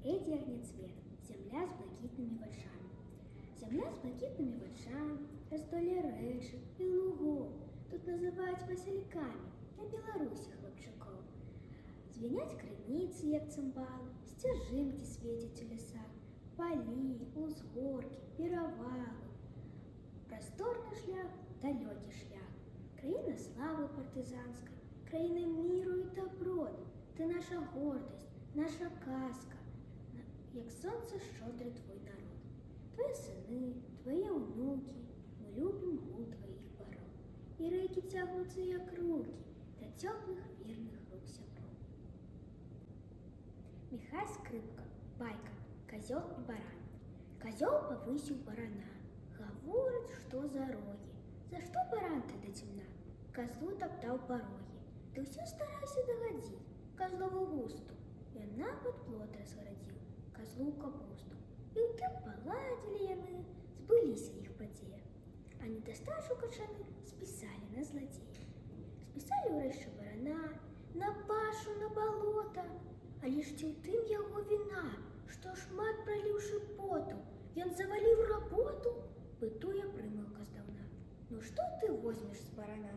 Эдди огнецвет, земля з блакітними вачами. Земля з блакітними вачами, раздолі речок і лугов. Тут називають васильками, на Білорусі хлопчаков. Звінять криниці, як цимбали, стяжинки світять у лісах, полі, узгорки, перевали. Просторний шлях, далекий шлях, країна слави партизанської, країна миру і доброти. Ти наша гордість, наша казка, як сонце щодрий твій народ. Твої сини, твої онуки, ми любимо гул твоїх баров. І реки тягнуться, як руки, до теплих вірних рук сябров. Михай Скрипка, байка, козел і баран. Козел повысил барана, говорит, что за роги. За что баран ты до темна? Козлу топтал пороги. Ты все старайся догодить козлову густу. И напад плод разгородил, козлу капусту. И у тем поладили яны, сбылись их падея. А недостачу качаны списали на злодея. Списали урэшце барана, на пашу, на болото. А лишь ці ў тым яго віна, што шмат проліўшы поту, ён заваліў работу, бытуе прымылка здаўна. Ну што ты возьмеш з барана?